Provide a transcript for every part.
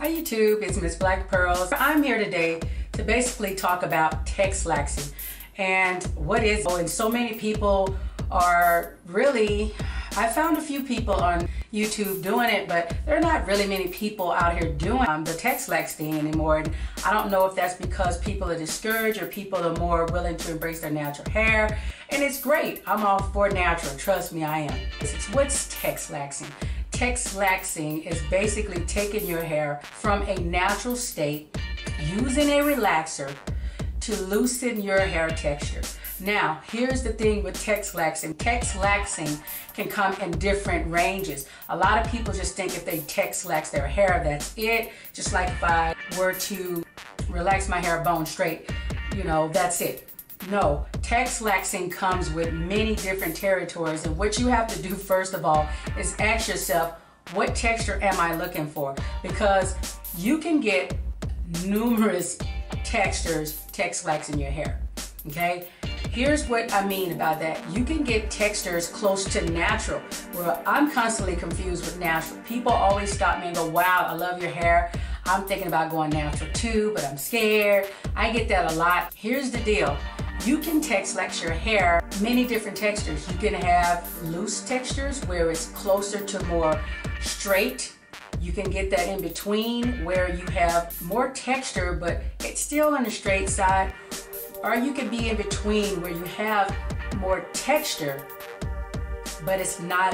Hi YouTube, it's Mzblackpearlz. I'm here today to basically talk about Texlaxed and what is, and so many people are really, I found a few people on YouTube doing it, but there are not really many people out here doing the Texlaxed thing anymore. And I don't know if that's because people are discouraged or people are more willing to embrace their natural hair. And it's great. I'm all for natural. Trust me, I am. What's Texlaxing? Texlaxing is basically taking your hair from a natural state, using a relaxer to loosen your hair texture. Now, here's the thing with Texlaxing. Texlaxing can come in different ranges. A lot of people just think if they Texlax their hair, that's it. Just like if I were to relax my hair bone straight, you know, that's it. No, Texlaxing comes with many different territories, and what you have to do first of all is ask yourself, what texture am I looking for? Because you can get numerous textures Texlaxing your hair, okay? Here's what I mean about that. You can get textures close to natural. Well, I'm constantly confused with natural. People always stop me and go, wow, I love your hair. I'm thinking about going natural too, but I'm scared. I get that a lot. Here's the deal. You can Texlax your hair many different textures. You can have loose textures where it's closer to more straight. You can get that in between where you have more texture, but it's still on the straight side. Or you can be in between where you have more texture, but it's not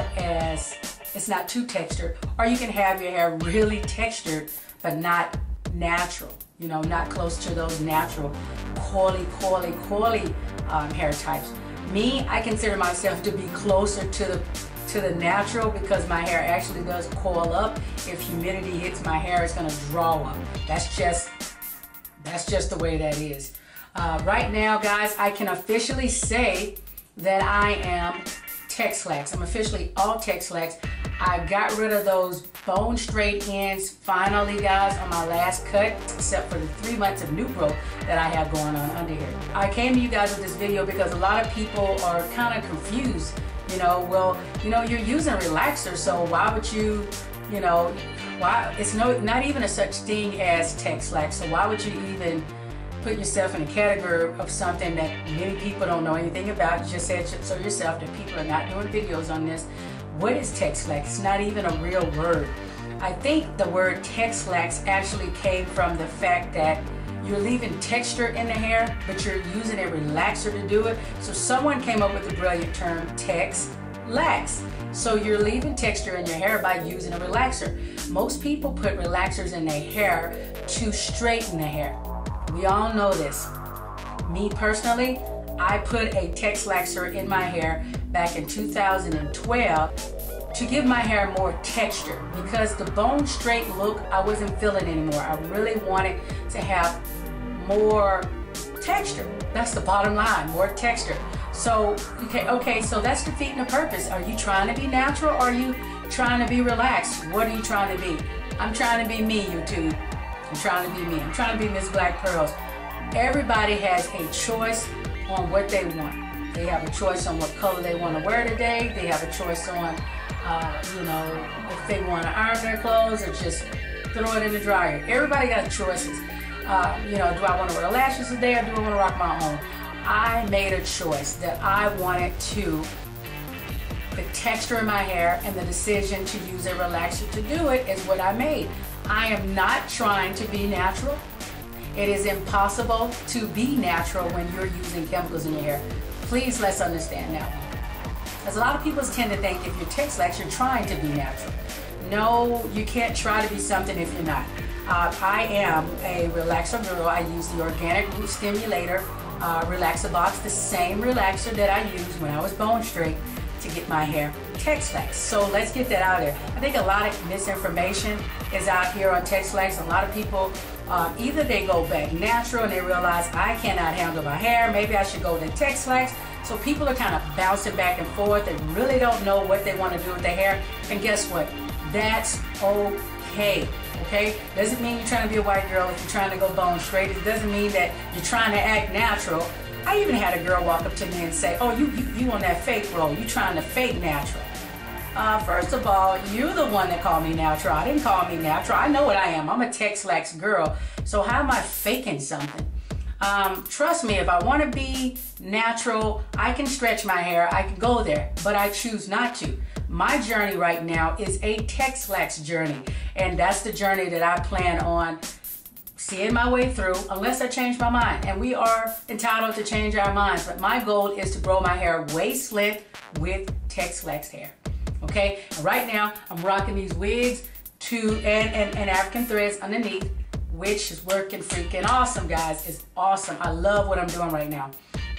too textured. Or you can have your hair really textured, but not natural. You know, not close to those natural coily hair types. Me, I consider myself to be closer to the natural because my hair actually does coil up. If humidity hits my hair, it's gonna draw up. That's just the way that is. Right now, guys, I can officially say that I am Texlaxed. I'm officially all Texlaxed. I got rid of those bone straight ends finally, guys, on my last cut, except for the 3 months of new growth that I have going on under here. I came to you guys with this video because a lot of people are kind of confused. You know, well, you know, you're using a relaxer, so why would you, you know, why? It's not even a such thing as Texlaxed, so why would you even put yourself in a category of something that many people don't know anything about? You just said so yourself that people are not doing videos on this. What is Texlaxed? It's not even a real word. I think the word Texlaxed actually came from the fact that you're leaving texture in the hair, but you're using a relaxer to do it. So someone came up with the brilliant term Texlaxed. So you're leaving texture in your hair by using a relaxer. Most people put relaxers in their hair to straighten the hair. We all know this. Me personally, I put a Texlaxer in my hair back in 2012 to give my hair more texture because the bone straight look I wasn't feeling anymore. I really wanted to have more texture. That's the bottom line, more texture. So, okay, so that's defeating the purpose. Are you trying to be natural or are you trying to be relaxed? What are you trying to be? I'm trying to be me, YouTube. I'm trying to be me. I'm trying to be Mzblackpearlz. Everybody has a choice on what they want. They have a choice on what color they want to wear today. They have a choice on, you know, if they want to iron their clothes or just throw it in the dryer. Everybody got choices. You know, do I want to wear lashes today or do I want to rock my own? I made a choice that I wanted to, the texture in my hair and the decision to use a relaxer to do it is what I made. I am not trying to be natural. It is impossible to be natural when you're using chemicals in your hair. Please, let's understand that one. Because a lot of people tend to think if you're Texlaxed, you're trying to be natural. No, you can't try to be something if you're not. I am a relaxer girl. I use the Organic Root Stimulator Relaxer Box, the same relaxer that I used when I was bone straight to get my hair Texlaxed. So let's get that out there. I think a lot of misinformation is out here on Texlaxed. A lot of people, either they go back natural and they realize I cannot handle my hair, maybe I should go to Texlaxed. So people are kind of bouncing back and forth. They really don't know what they want to do with their hair. And guess what? That's okay. Okay? Doesn't mean you're trying to be a white girl if you're trying to go bone straight. It doesn't mean that you're trying to act natural. I even had a girl walk up to me and say, oh, you on that fake roll. You trying to fake natural. First of all, you're the one that called me natural. I didn't call me natural. I know what I am. I'm a Texlaxed girl. So how am I faking something? Trust me, if I want to be natural, I can stretch my hair. I can go there, but I choose not to. My journey right now is a Texlaxed journey, and that's the journey that I plan on seeing my way through unless I change my mind. And we are entitled to change our minds, but my goal is to grow my hair waist length with Texlaxed hair. Okay, and right now I'm rocking these wigs and African threads underneath, which is working freaking awesome, guys. It's awesome. I love what I'm doing right now.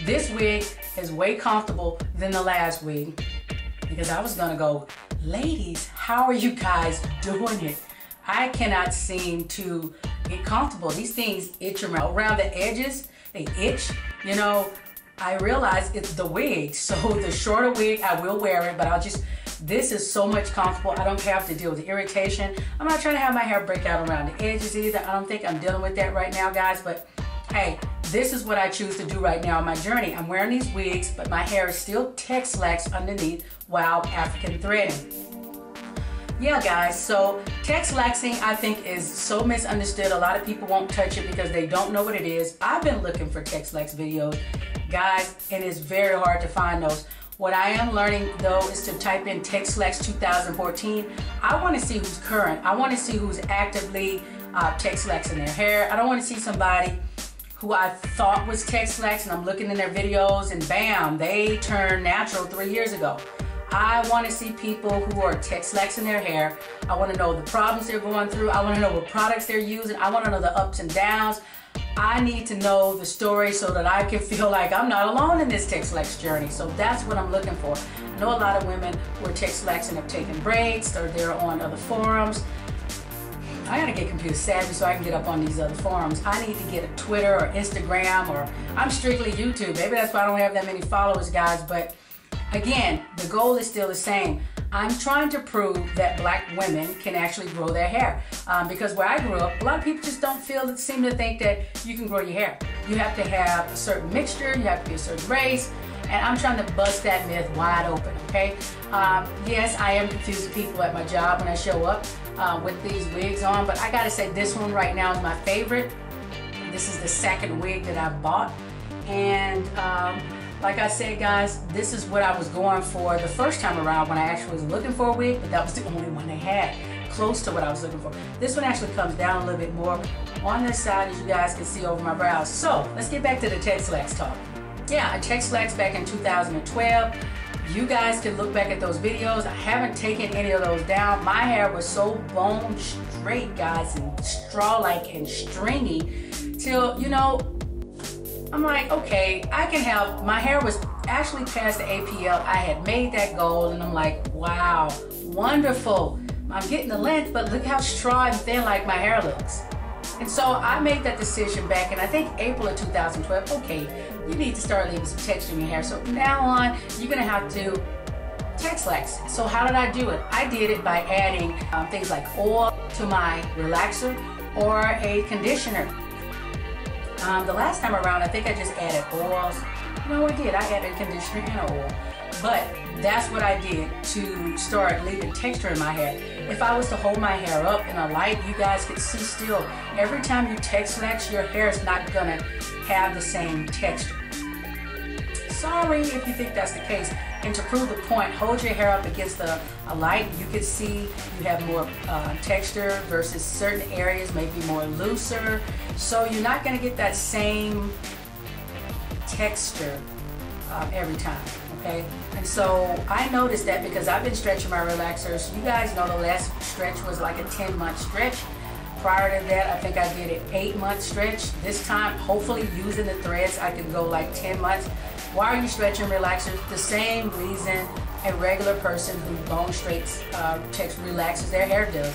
This wig is way comfortable than the last wig because I was gonna go, ladies, how are you guys doing it? I cannot seem to get comfortable. These things itch around the edges. They itch. You know, I realize it's the wig. So the shorter wig, I will wear it, but this is so much comfortable. I don't have to deal with the irritation. I'm not trying to have my hair break out around the edges either. I don't think I'm dealing with that right now, guys, but hey, this is what I choose to do right now on my journey. I'm wearing these wigs, but my hair is still Texlaxed underneath while African threading. Yeah, guys, so Texlaxing, I think, is so misunderstood. A lot of people won't touch it because they don't know what it is. I've been looking for Texlaxed videos, guys, and it's very hard to find those. What I am learning, though, is to type in Texlaxed 2014. I want to see who's current. I want to see who's actively Texlaxing their hair. I don't want to see somebody who I thought was Texlaxed and I'm looking in their videos and bam, they turned natural 3 years ago. I want to see people who are Texlaxing their hair. I want to know the problems they're going through. I want to know what products they're using. I want to know the ups and downs. I need to know the story so that I can feel like I'm not alone in this Texlaxed journey. So that's what I'm looking for. I know a lot of women who are Texlaxing have taken breaks or they're on other forums. I gotta get computer savvy so I can get up on these other forums. I need to get a Twitter or Instagram, or I'm strictly YouTube. Maybe that's why I don't have that many followers, guys. But again, the goal is still the same. I'm trying to prove that black women can actually grow their hair. Because where I grew up, a lot of people just don't seem to think that you can grow your hair. You have to have a certain mixture, you have to be a certain race, and I'm trying to bust that myth wide open, okay? Yes, I am confusing people at my job when I show up with these wigs on, but I gotta say this one right now is my favorite. This is the second wig that I've bought, and like I said, guys, this is what I was going for the first time around when I actually was looking for a wig, but that was the only one they had close to what I was looking for. This one actually comes down a little bit more on this side, as you guys can see over my brows. So let's get back to the Texlaxed talk. Yeah, I Texlaxed back in 2012. You guys can look back at those videos. I haven't taken any of those down. My hair was so bone straight, guys, and straw-like and stringy till, you know, I'm like, okay, I can have, my hair was actually past the APL. I had made that goal and I'm like, wow, wonderful. I'm getting the length, but look how straw and thin like my hair looks. And so I made that decision back in, I think, April of 2012. Okay, you need to start leaving some texture in your hair. So from now on, you're gonna have to Texlax. So how did I do it? I did it by adding things like oil to my relaxer or a conditioner. The last time around, I think I just added oils. No, I did. I added conditioner and oil. But that's what I did to start leaving texture in my hair. If I was to hold my hair up in a light, you guys could see still, every time you Texlax, your hair is not gonna have the same texture. Sorry if you think that's the case. And to prove the point, hold your hair up against a light. You can see you have more texture versus certain areas may be more looser. So you're not gonna get that same texture every time, okay? And so I noticed that because I've been stretching my relaxers. You guys know the last stretch was like a 10-month stretch. Prior to that, I think I did an 8-month stretch. This time, hopefully using the threads, I can go like 10 months. Why are you stretching relaxers? The same reason a regular person who bone straights relaxes their hair does.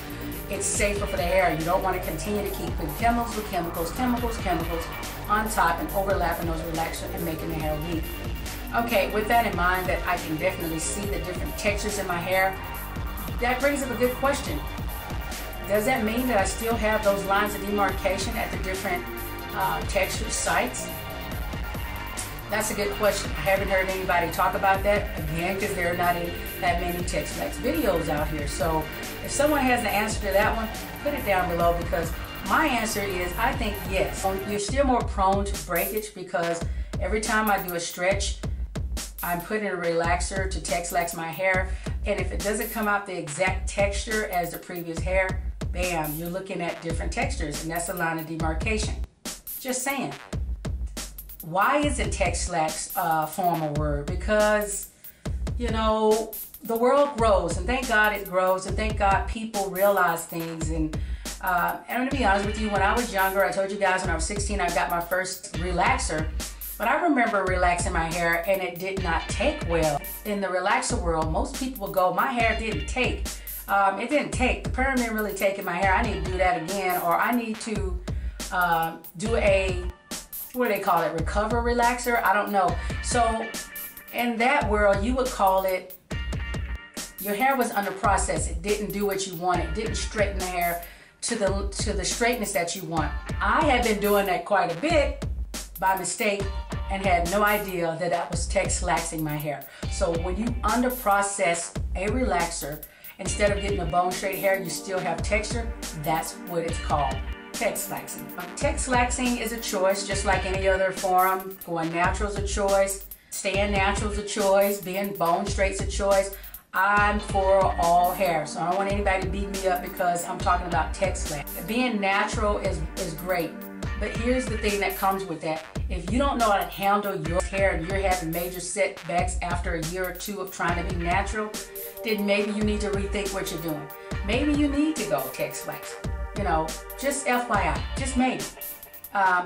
It's safer for the hair. You don't want to continue to keep putting chemicals with chemicals on top and overlapping those relaxers and making the hair weak. Okay, with that in mind, that I can definitely see the different textures in my hair, that brings up a good question. Does that mean that I still have those lines of demarcation at the different texture sites? That's a good question. I haven't heard anybody talk about that, again, because there are not that many Texlaxed videos out here. So if someone has the answer to that one, put it down below, because my answer is, I think yes. You're still more prone to breakage, because every time I do a stretch, I'm putting a relaxer to Texlax my hair, and if it doesn't come out the exact texture as the previous hair, bam, you're looking at different textures, and that's a line of demarcation. Just saying. Why isn't Texlaxed a formal word? Because, you know, the world grows, and thank God it grows, and thank God people realize things. And I'm gonna be honest with you, when I was younger, I told you guys when I was 16, I got my first relaxer. But I remember relaxing my hair, and it did not take well. In the relaxer world, most people will go, my hair didn't take. It didn't take. The perm didn't really take in my hair. I need to do that again, or I need to do a, what do they call it, recover relaxer? I don't know. So in that world, you would call it, your hair was under process. It didn't do what you wanted. It didn't straighten the hair to the straightness that you want. I had been doing that quite a bit by mistake and had no idea that that was Texlaxing my hair. So when you under process a relaxer, instead of getting a bone straight hair, you still have texture. That's what it's called. Texlaxing. Texlaxing is a choice, just like any other form. Going natural is a choice. Staying natural is a choice. Being bone straight is a choice. I'm for all hair, so I don't want anybody to beat me up because I'm talking about Texlaxed. Being natural is great, but here's the thing that comes with that. If you don't know how to handle your hair and you're having major setbacks after a year or two of trying to be natural, then maybe you need to rethink what you're doing. Maybe you need to go Texlaxed. You know, just FYI, just maybe.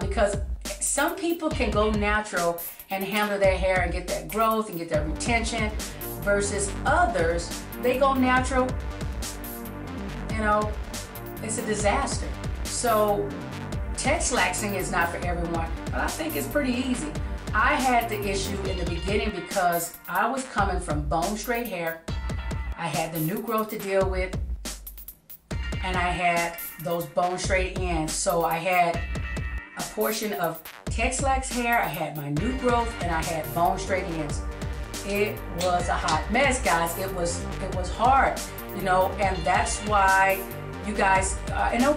Because some people can go natural and handle their hair and get that growth and get that retention, versus others, they go natural, you know, it's a disaster. So Texlaxing is not for everyone, but I think it's pretty easy. I had the issue in the beginning because I was coming from bone straight hair. I had the new growth to deal with, and I had those bone straight ends. So I had a portion of Texlaxed hair, I had my new growth, and I had bone straight ends. It was a hot mess, guys. It was hard, you know, and that's why you guys, I know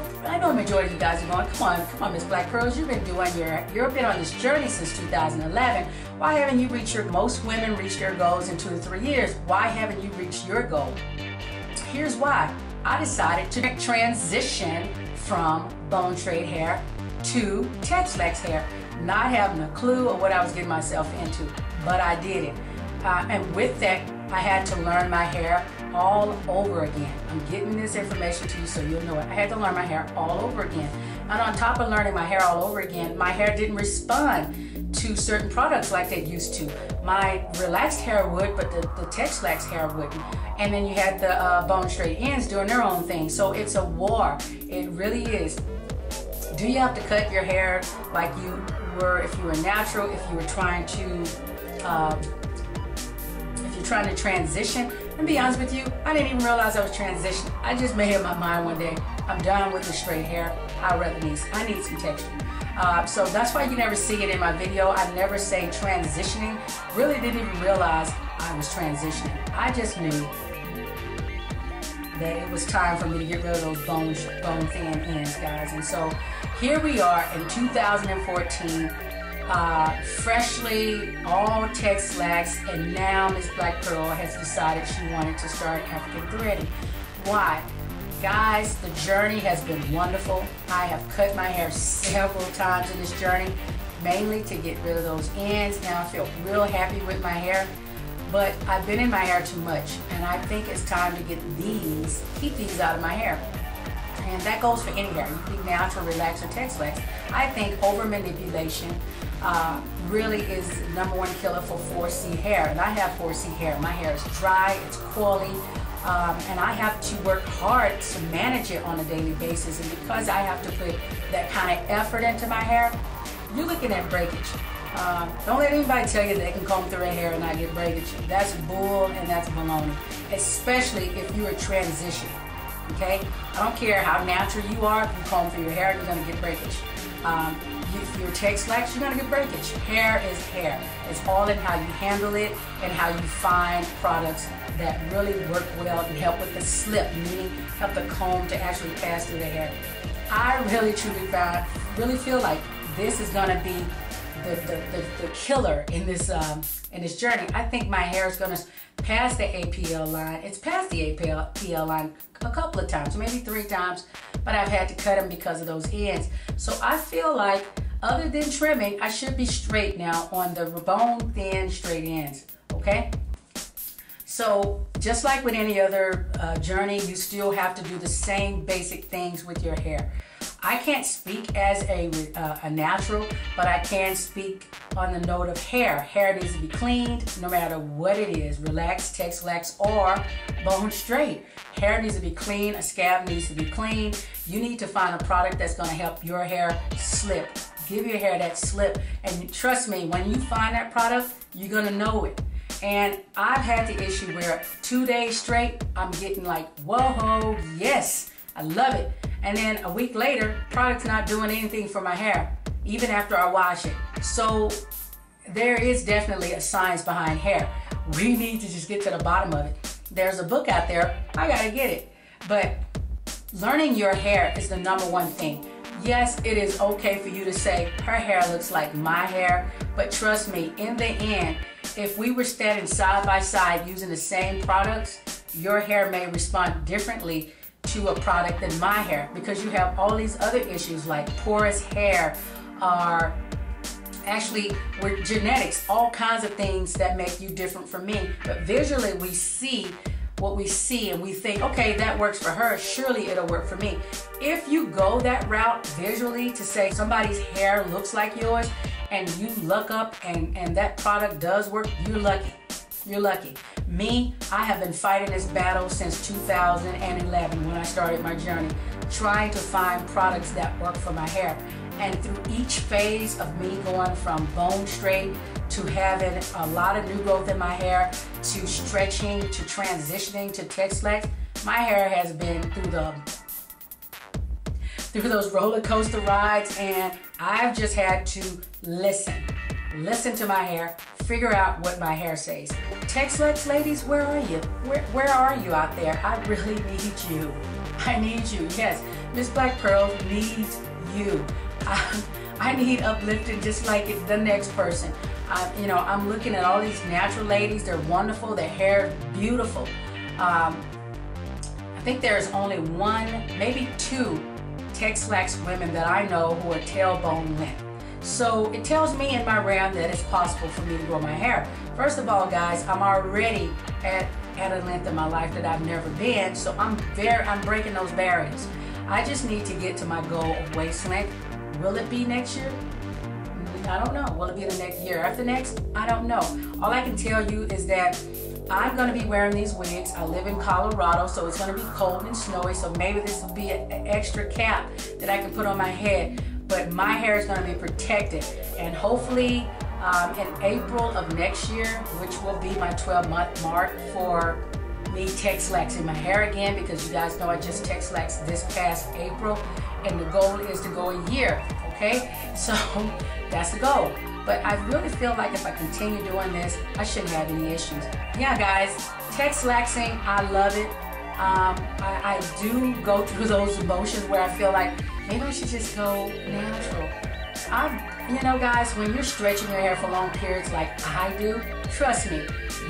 a majority of you guys are going, come on, Mzblackpearlz, you've been on this journey since 2011. Why haven't you reached most women reach their goals in 2 to 3 years. Why haven't you reached your goal? Here's why. I decided to transition from bone straight hair to Texlaxed hair, not having a clue of what I was getting myself into, but I did it. And with that, I had to learn my hair all over again. I'm getting this information to you so you'll know it. I had to learn my hair all over again. And on top of learning my hair all over again, my hair didn't respond to certain products like they used to. My relaxed hair would, but the Texlaxed hair wouldn't. And then you had the bone straight ends doing their own thing. So it's a war. It really is. Do you have to cut your hair like you were if you were natural, if you were trying to transition? And be honest with you, I didn't even realize I was transitioning. I just made up my mind one day, I'm done with the straight hair. I need some texture. So that's why you never see it in my video. I never say transitioning. Really didn't even realize I was transitioning. I just knew that it was time for me to get rid of those bone thin ends, guys. And so here we are in 2014. Freshly all Texlaxed, and now Mzblackpearlz has decided she wanted to start African threading. Why? Guys, the journey has been wonderful. I have cut my hair several times in this journey, mainly to get rid of those ends, and I feel real happy with my hair. But I've been in my hair too much, and I think it's time to keep these out of my hair. And that goes for any hair. You can be natural, relaxed, or Texlaxed. I think over manipulation really is the #1 killer for 4C hair. And I have 4C hair. My hair is dry, it's coily, and I have to work hard to manage it on a daily basis. And because I have to put that kind of effort into my hair, you're looking at breakage. Don't let anybody tell you they can comb through their hair and not get breakage. That's bull and that's baloney, especially if you are transitioning. Okay? I don't care how natural you are, if you comb through your hair, you're going to get breakage. If you're Texlaxed, you're gonna get breakage. Hair is hair. It's all in how you handle it and how you find products that really work well and help with the slip, meaning help the comb to actually pass through the hair. I really truly feel like this is gonna be the killer in this journey. I think my hair is gonna pass the APL line. It's passed the APL line a couple of times, maybe 3 times, but I've had to cut them because of those ends. So I feel like other than trimming, I should be straight now on the bone thin straight ends, okay? So just like with any other journey, you still have to do the same basic things with your hair. I can't speak as a natural, but I can speak on the note of hair. Hair needs to be cleaned no matter what it is, relaxed, Texlaxed, or bone straight. Hair needs to be clean, a scab needs to be clean. You need to find a product that's gonna help your hair slip. Give your hair that slip, and trust me, when you find that product, you're gonna know it. And I've had the issue where 2 days straight, I'm getting like, whoa, yes, I love it. And then a week later, product's not doing anything for my hair, even after I wash it. So there is definitely a science behind hair. We need to just get to the bottom of it. There's a book out there, I gotta get it. But learning your hair is the #1 thing. Yes, it is okay for you to say, her hair looks like my hair, but trust me, in the end, if we were standing side by side using the same products, your hair may respond differently to a product than my hair, because you have all these other issues like porous hair, or actually with genetics, all kinds of things that make you different from me. But visually we see what we see and we think, okay, that works for her, surely it'll work for me. If you go that route visually to say somebody's hair looks like yours and you look up and that product does work, you're lucky. You're lucky. Me, I have been fighting this battle since 2011 when I started my journey, trying to find products that work for my hair. And through each phase of me going from bone straight to having a lot of new growth in my hair, to stretching, to transitioning to Texlaxed, my hair has been through those roller coaster rides, and I've just had to listen to my hair, figure out what my hair says. Texlaxed ladies, where are you? Where are you out there? I really need you. I need you. Yes, Mzblackpearlz needs you. I need uplifting just like the next person. I'm looking at all these natural ladies. They're wonderful. Their hair is beautiful. I think there's only 1, maybe 2 Texlaxed women that I know who are tailbone length. So it tells me in my realm that it's possible for me to grow my hair. First of all, guys, I'm already at a length in my life that I've never been, so I'm breaking those barriers. I just need to get to my goal of waist length. Will it be next year? I don't know. Will it be the next year after next? I don't know. All I can tell you is that I'm going to be wearing these wigs. I live in Colorado, so it's going to be cold and snowy, so maybe this will be an extra cap that I can put on my head. But my hair is going to be protected, and hopefully in April of next year, which will be my 12-month mark for me Texlaxing my hair again, because you guys know I just Texlaxed this past April, and the goal is to go a year, okay? So that's the goal. But I really feel like if I continue doing this, I shouldn't have any issues. Yeah, guys, Texlaxing, I love it. I do go through those emotions where I feel like maybe I should just go natural. Guys, when you're stretching your hair for long periods like I do, trust me,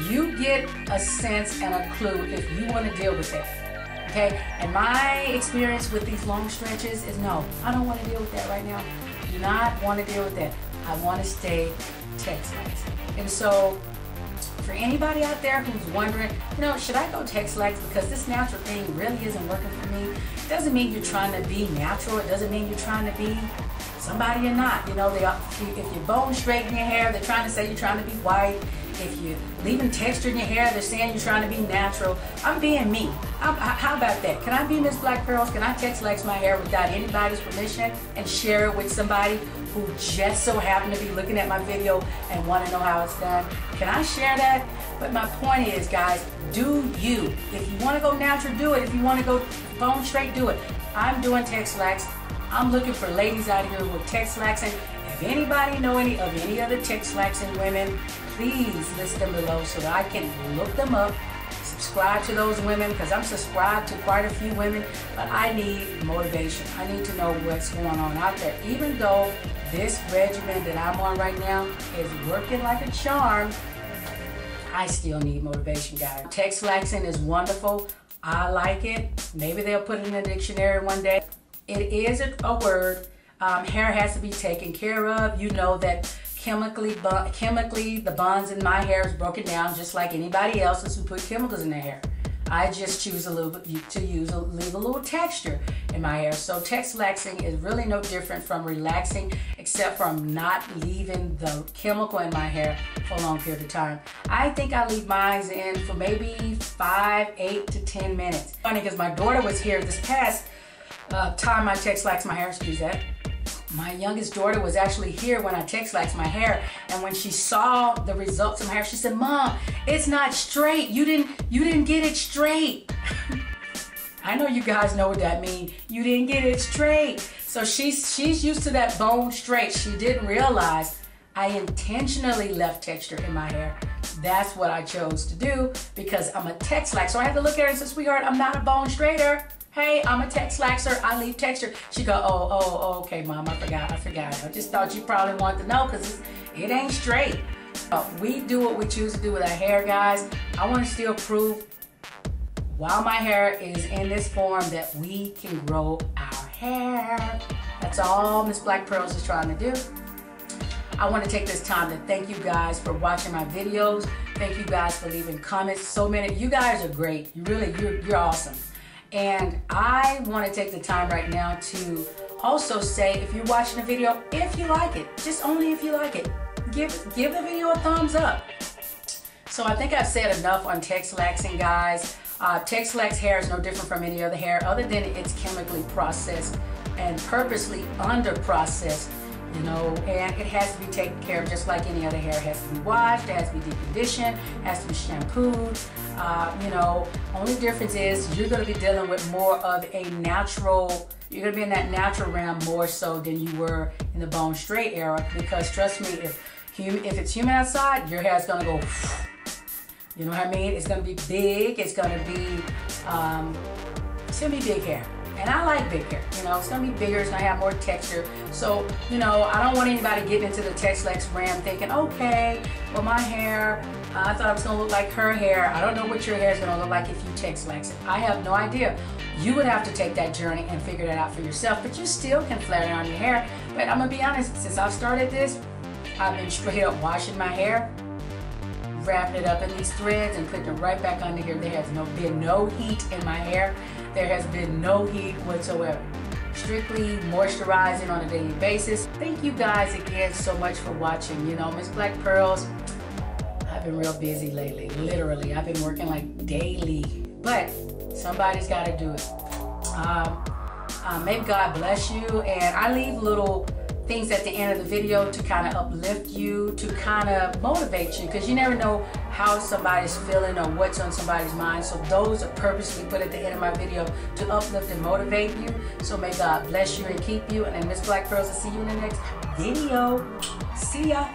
you get a sense and a clue if you want to deal with it. Okay? And my experience with these long stretches is no, I don't want to deal with that right now. I do not want to deal with that. I want to stay Texlaxed. And so, for anybody out there who's wondering, should I go Texlaxed because this natural thing really isn't working for me? It doesn't mean you're trying to be natural. It doesn't mean you're trying to be somebody you're not. If you're bone straight in your hair, they're trying to say you're trying to be white. If you're leaving texture in your hair, they're saying you're trying to be natural. I'm being me. How about that? Can I be Mzblackpearlz? Can I Texlaxed my hair without anybody's permission and share it with somebody who just so happen to be looking at my video and want to know how it's done? Can I share that? But my point is, guys, do you. If you want to go natural, do it. If you want to go bone straight, do it. I'm doing Texlaxed. I'm looking for ladies out here who are Texlaxing. If anybody know any other Texlaxing women, please list them below so that I can look them up, subscribe to those women, because I'm subscribed to quite a few women, but I need motivation. I need to know what's going on out there. Even though this regimen that I'm on right now is working like a charm, I still need motivation, guys. Texlaxing is wonderful. I like it. Maybe they'll put it in a dictionary one day. It is a word. Hair has to be taken care of. You know that chemically the bonds in my hair is broken down just like anybody else's who put chemicals in their hair. I just choose leave a little texture in my hair. So Texlaxing is really no different from relaxing, except from not leaving the chemical in my hair for a long period of time. I think I leave mine in for maybe 5, 8 to 10 minutes. Funny, because my daughter was here this past time I Texlaxed my hair, excuse that. My youngest daughter was actually here when I Texlaxed my hair, and when she saw the results of my hair, she said, "Mom, it's not straight. You didn't get it straight." I know you guys know what that means. You didn't get it straight. So she's used to that bone straight. She didn't realize I intentionally left texture in my hair. That's what I chose to do because I'm a Texlaxer. So I had to look at her and say, "Sweetheart, I'm not a bone straighter. Hey, I'm a Texlaxer, I leave texture." She go, oh, okay, Mom, I forgot. I just thought you probably wanted to know because it ain't straight. We do what we choose to do with our hair, guys. I want to still prove while my hair is in this form that we can grow our hair. That's all Mzblackpearlz is trying to do. I want to take this time to thank you guys for watching my videos. Thank you guys for leaving comments. So many, you guys are great. You're awesome. And I want to take the time right now to also say, if you're watching the video, if you like it, just only if you like it, give the video a thumbs up. So I think I've said enough on Texlaxing, guys. Texlaxed hair is no different from any other hair other than it's chemically processed and purposely under processed, you know, and it has to be taken care of just like any other hair. It has to be washed, it has to be deep conditioned, it has to be shampooed. You know, only difference is you're going to be dealing with more of a natural, you're going to be in that natural realm more so than you were in the bone straight era, because trust me, if it's humid outside, your hair is going to go, you know what I mean? It's going to be big, it's going to be big hair. And I like big hair, you know, it's gonna be bigger, it's gonna have more texture. So, you know, I don't want anybody getting into the Texlaxed realm thinking, okay, well my hair, I thought it was gonna look like her hair. I don't know what your hair is gonna look like if you Texlax it. I have no idea. You would have to take that journey and figure that out for yourself, but you still can flat iron your hair. But I'm gonna be honest, since I've started this, I've been straight up washing my hair, wrapping it up in these threads and putting it right back under here. There has been no heat in my hair. There has been no heat whatsoever. Strictly moisturizing on a daily basis. Thank you guys again so much for watching. You know, Mzblackpearlz, I've been real busy lately. Literally, I've been working like daily. But somebody's got to do it. May God bless you. And I leave little things at the end of the video to kind of uplift you, to kind of motivate you, because you never know how somebody's feeling or what's on somebody's mind. So those are purposely put at the end of my video to uplift and motivate you. So may God bless you and keep you. And then Mzblackpearlz, will see you in the next video. See ya.